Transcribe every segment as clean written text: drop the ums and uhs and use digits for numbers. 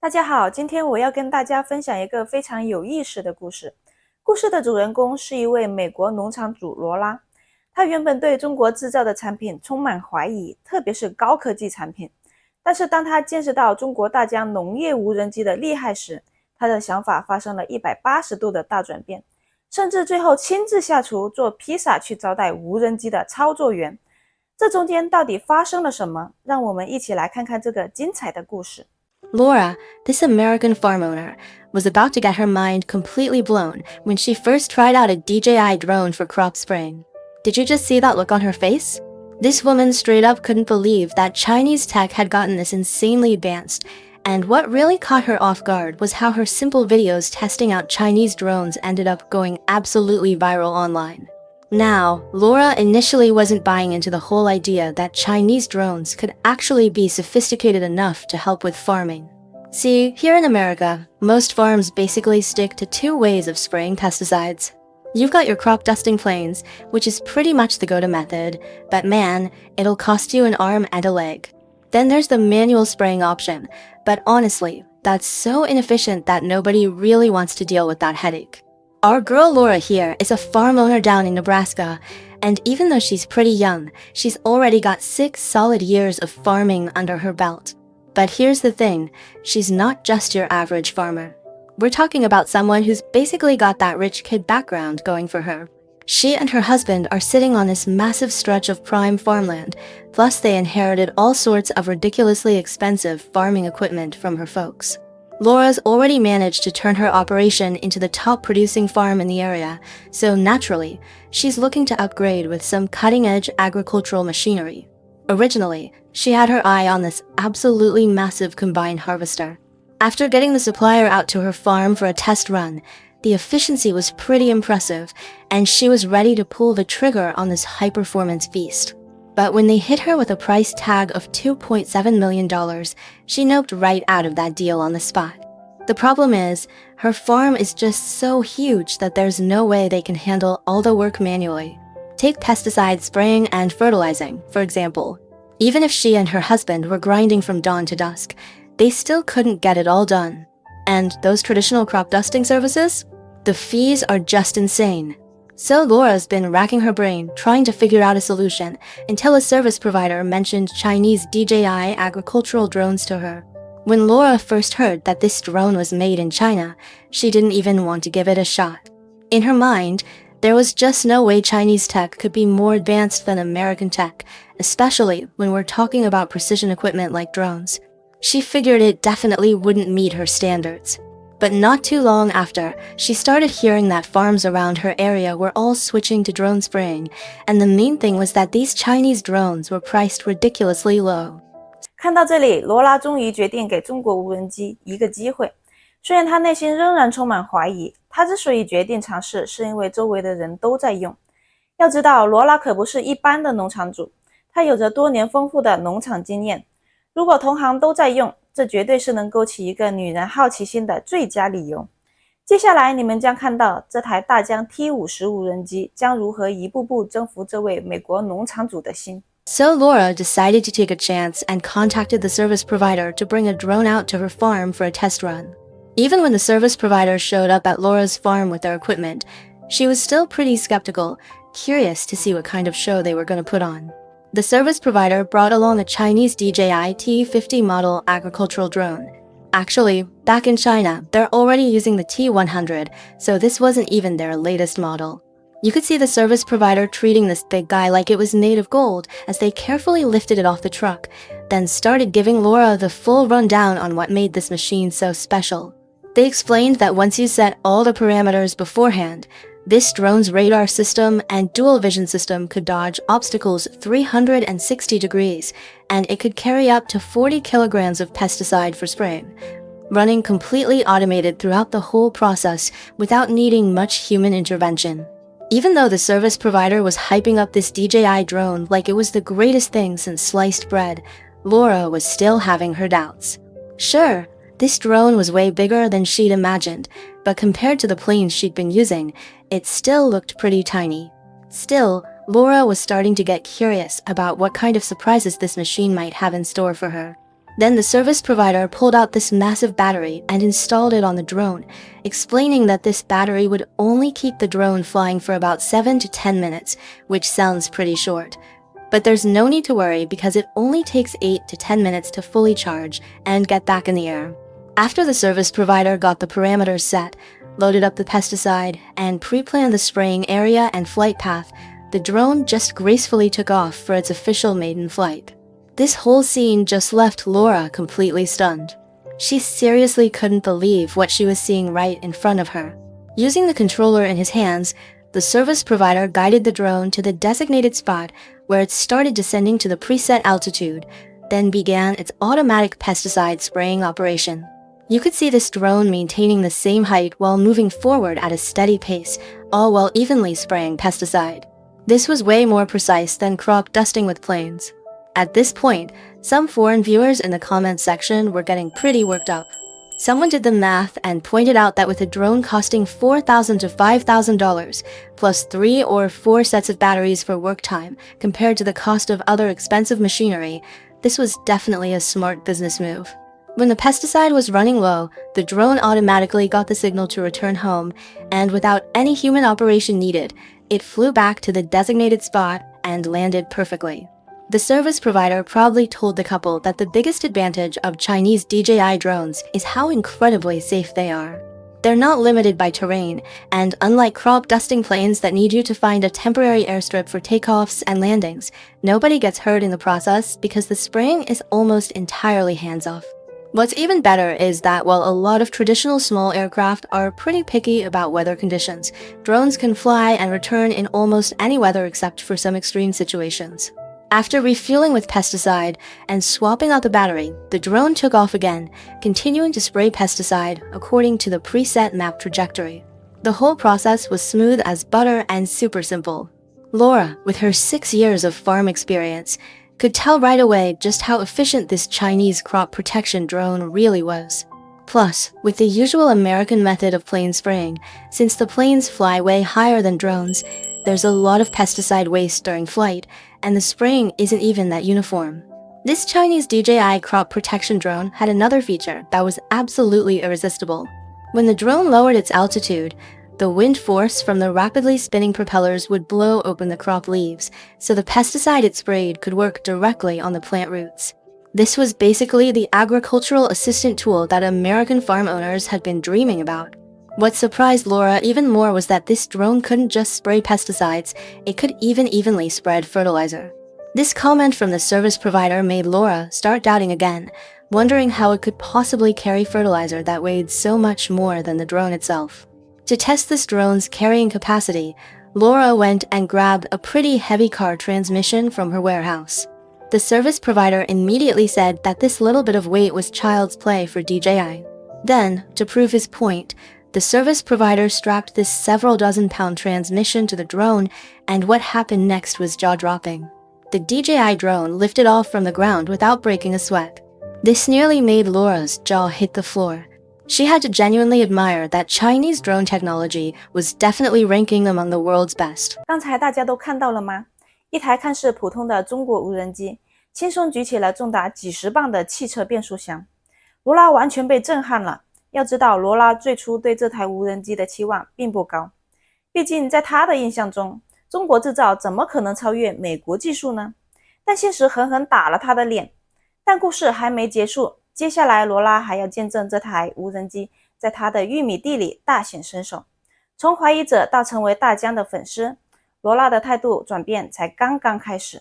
大家好，今天我要跟大家分享一个非常有意思的故事。故事的主人公是一位美国农场主罗拉，他原本对中国制造的产品充满怀疑，特别是高科技产品。但是当他见识到中国大疆农业无人机的厉害时，他的想法发生了180度的大转变，甚至最后亲自下厨做披萨去招待无人机的操作员。这中间到底发生了什么？让我们一起来看看这个精彩的故事。Laura, this American farm owner, was about to get her mind completely blown when she first tried out a DJI drone for crop spraying. Did you just see that look on her face? This woman straight up couldn't believe that Chinese tech had gotten this insanely advanced, and what really caught her off guard was how her simple videos testing out Chinese drones ended up going absolutely viral online. Now, Laura initially wasn't buying into the whole idea that Chinese drones could actually be sophisticated enough to help with farming. See, here in America, most farms basically stick to two ways of spraying pesticides. You've got your crop dusting planes, which is pretty much the go-to method, but man, it'll cost you an arm and a leg. Then there's the manual spraying option, but honestly, that's so inefficient that nobody really wants to deal with that headache. Our girl Laura here is a farm owner down in Nebraska, and even though she's pretty young, she's already got 6 solid years of farming under her belt. But here's the thing, she's not just your average farmer. We're talking about someone who's basically got that rich kid background going for her. She and her husband are sitting on this massive stretch of prime farmland, plus they inherited all sorts of ridiculously expensive farming equipment from her folks. Laura's already managed to turn her operation into the top producing farm in the area, so naturally, she's looking to upgrade with some cutting-edge agricultural machinery. Originally, she had her eye on this absolutely massive combine harvester. After getting the supplier out to her farm for a test run, the efficiency was pretty impressive, and she was ready to pull the trigger on this high-performance beast. But when they hit her with a price tag of $2.7 million, she noped right out of that deal on the spot. The problem is, her farm is just so huge that there's no way they can handle all the work manually. Take pesticide spraying and fertilizing, for example. Even if she and her husband were grinding from dawn to dusk, they still couldn't get it all done. And those traditional crop dusting services? The fees are just insane. So Laura's been racking her brain trying to figure out a solution until a service provider mentioned Chinese DJI agricultural drones to her. When Laura first heard that this drone was made in China, she didn't even want to give it a shot. In her mind, there was just no way Chinese tech could be more advanced than American tech, especially when we're talking about precision equipment like drones. She figured it definitely wouldn't meet her standards. But not too long after, she started hearing that farms around her area were all switching to drone spraying, and the main thing was that these Chinese drones were priced ridiculously low. 看到这里，罗拉终于决定给中国无人机一个机会。虽然她内心仍然充满怀疑，她之所以决定尝试，是因为周围的人都在用。要知道，罗拉可不是一般的农场主，她有着多年丰富的农场经验。如果同行都在用，这绝对是能勾起一个女人好奇心的最佳理由。接下来你们将看到这台大疆 T50 无人机将如何一步步征服这位美国农场主的心。So Laura decided to take a chance and contacted the service provider to bring a drone out to her farm for a test run. Even when the service provider showed up at Laura's farm with their equipment, she was still pretty skeptical, curious to see what kind of show they were going to put on. The service provider brought along a Chinese DJI T50 model agricultural drone. Actually, back in China, they're already using the T100, so this wasn't even their latest model. You could see the service provider treating this big guy like it was made of gold as they carefully lifted it off the truck, then started giving Laura the full rundown on what made this machine so special. They explained that once you set all the parameters beforehand, this drone's radar system and dual vision system could dodge obstacles 360 degrees, and it could carry up to 40 kilograms of pesticide for spraying, running completely automated throughout the whole process without needing much human intervention. Even though the service provider was hyping up this DJI drone like it was the greatest thing since sliced bread, Laura was still having her doubts. Sure, this drone was way bigger than she'd imagined, but compared to the planes she'd been using, it still looked pretty tiny. Still, Laura was starting to get curious about what kind of surprises this machine might have in store for her. Then the service provider pulled out this massive battery and installed it on the drone, explaining that this battery would only keep the drone flying for about 7 to 10 minutes, which sounds pretty short. But there's no need to worry because it only takes 8 to 10 minutes to fully charge and get back in the air. After the service provider got the parameters set, loaded up the pesticide, and pre-planned the spraying area and flight path, the drone just gracefully took off for its official maiden flight. This whole scene just left Laura completely stunned. She seriously couldn't believe what she was seeing right in front of her. Using the controller in his hands, the service provider guided the drone to the designated spot where it started descending to the preset altitude, then began its automatic pesticide spraying operation. You could see this drone maintaining the same height while moving forward at a steady pace, all while evenly spraying pesticide. This was way more precise than crop dusting with planes. At this point, some foreign viewers in the comments section were getting pretty worked up. Someone did the math and pointed out that with a drone costing $4,000 to $5,000, plus 3 or 4 sets of batteries for work time compared to the cost of other expensive machinery, this was definitely a smart business move. When the pesticide was running low, the drone automatically got the signal to return home, and without any human operation needed, it flew back to the designated spot and landed perfectly. The service provider proudly told the couple that the biggest advantage of Chinese DJI drones is how incredibly safe they are. They're not limited by terrain, and unlike crop dusting planes that need you to find a temporary airstrip for takeoffs and landings, nobody gets hurt in the process because the spraying is almost entirely hands-off. What's even better is that while a lot of traditional small aircraft are pretty picky about weather conditions, drones can fly and return in almost any weather except for some extreme situations. After refueling with pesticide and swapping out the battery, the drone took off again, continuing to spray pesticide according to the preset map trajectory. The whole process was smooth as butter and super simple. Laura, with her 6 years of farm experience, could tell right away just how efficient this Chinese crop protection drone really was. Plus, with the usual American method of plane spraying, since the planes fly way higher than drones, there's a lot of pesticide waste during flight, and the spraying isn't even that uniform. This Chinese DJI crop protection drone had another feature that was absolutely irresistible. When the drone lowered its altitude, the wind force from the rapidly spinning propellers would blow open the crop leaves, so the pesticide it sprayed could work directly on the plant roots. This was basically the agricultural assistant tool that American farm owners had been dreaming about. What surprised Laura even more was that this drone couldn't just spray pesticides, it could even evenly spread fertilizer. This comment from the service provider made Laura start doubting again, wondering how it could possibly carry fertilizer that weighed so much more than the drone itself. To test this drone's carrying capacity, Laura went and grabbed a pretty heavy car transmission from her warehouse. The service provider immediately said that this little bit of weight was child's play for DJI. Then, to prove his point, the service provider strapped this several dozen-pound transmission to the drone, and what happened next was jaw-dropping. The DJI drone lifted off from the ground without breaking a sweat. This nearly made Laura's jaw hit the floor. She had to genuinely admire that Chinese drone technology was definitely ranking among the world's best. 刚才大家都看到了吗？一台看似普通的中国无人机，轻松举起了重达几十磅的汽车变速箱。罗拉完全被震撼了。要知道，罗拉最初对这台无人机的期望并不高，毕竟在他的印象中，中国制造怎么可能超越美国技术呢？但现实狠狠打了他的脸。但故事还没结束，接下来罗拉还要见证这台无人机在他的玉米地里大显身手。从怀疑者到成为大疆的粉丝，罗拉的态度转变才刚刚开始。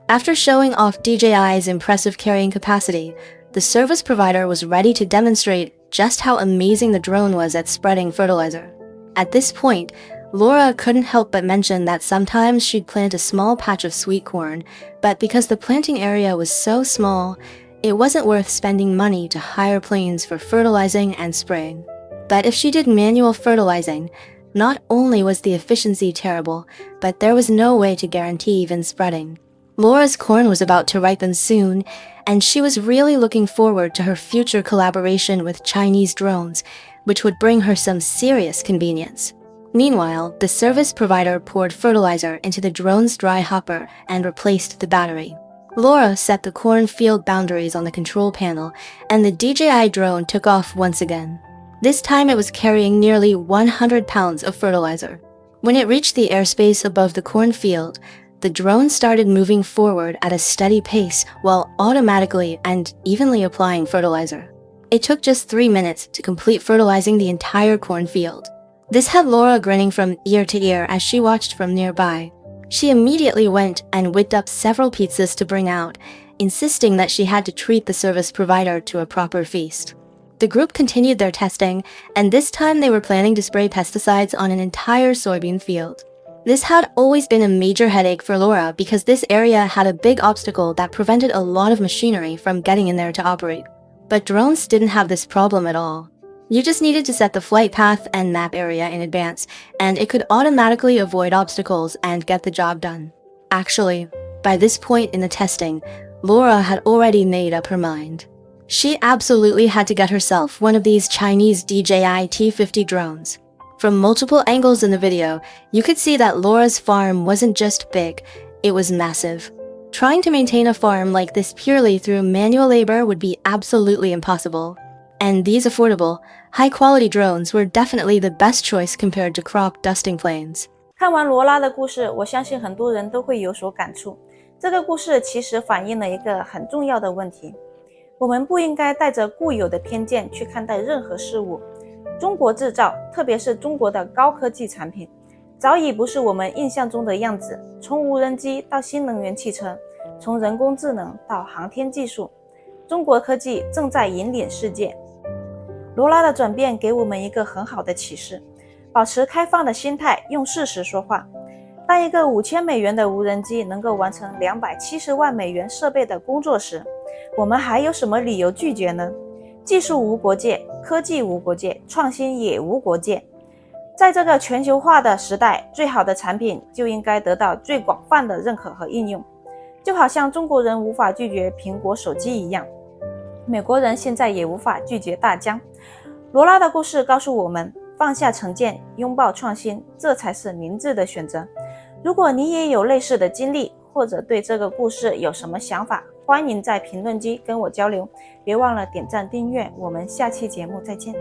After showing off DJI's impressive carrying capacity, the service provider was ready to demonstrate just how amazing the drone was at spreading fertilizer. At this point, Laura couldn't help but mention that sometimes she'd plant a small patch of sweet corn, but because the planting area was so small, it wasn't worth spending money to hire planes for fertilizing and spraying. But if she did manual fertilizing, not only was the efficiency terrible, but there was no way to guarantee even spreading. Laura's corn was about to ripen soon, and she was really looking forward to her future collaboration with Chinese drones, which would bring her some serious convenience. Meanwhile, the service provider poured fertilizer into the drone's dry hopper and replaced the battery. Laura set the cornfield boundaries on the control panel, and the DJI drone took off once again. This time it was carrying nearly 100 pounds of fertilizer. When it reached the airspace above the cornfield, the drone started moving forward at a steady pace while automatically and evenly applying fertilizer. It took just 3 minutes to complete fertilizing the entire cornfield. This had Laura grinning from ear to ear as she watched from nearby. She immediately went and whipped up several pizzas to bring out, insisting that she had to treat the service provider to a proper feast. The group continued their testing, and this time they were planning to spray pesticides on an entire soybean field. This had always been a major headache for Laura because this area had a big obstacle that prevented a lot of machinery from getting in there to operate. But drones didn't have this problem at all. You just needed to set the flight path and map area in advance, and it could automatically avoid obstacles and get the job done. Actually, by this point in the testing, Laura had already made up her mind. She absolutely had to get herself one of these Chinese DJI T50 drones. From multiple angles in the video, you could see that Laura's farm wasn't just big, it was massive. Trying to maintain a farm like this purely through manual labor would be absolutely impossible. And these affordable, high-quality drones were definitely the best choice compared to crop dusting planes. 看完罗拉的故事，我相信很多人都会有所感触。这个故事其实反映了一个很重要的问题：我们不应该带着固有的偏见去看待任何事物。中国制造，特别是中国的高科技产品，早已不是我们印象中的样子。从无人机到新能源汽车，从人工智能到航天技术，中国科技正在引领世界。罗拉的转变给我们一个很好的启示：保持开放的心态，用事实说话。当一个5000美元的无人机能够完成270万美元设备的工作时，我们还有什么理由拒绝呢？技术无国界，科技无国界，创新也无国界。在这个全球化的时代，最好的产品就应该得到最广泛的认可和应用。就好像中国人无法拒绝苹果手机一样，美国人现在也无法拒绝大疆。罗拉的故事告诉我们，放下成见，拥抱创新，这才是明智的选择。如果你也有类似的经历，或者对这个故事有什么想法，欢迎在评论区跟我交流。别忘了点赞订阅，我们下期节目再见。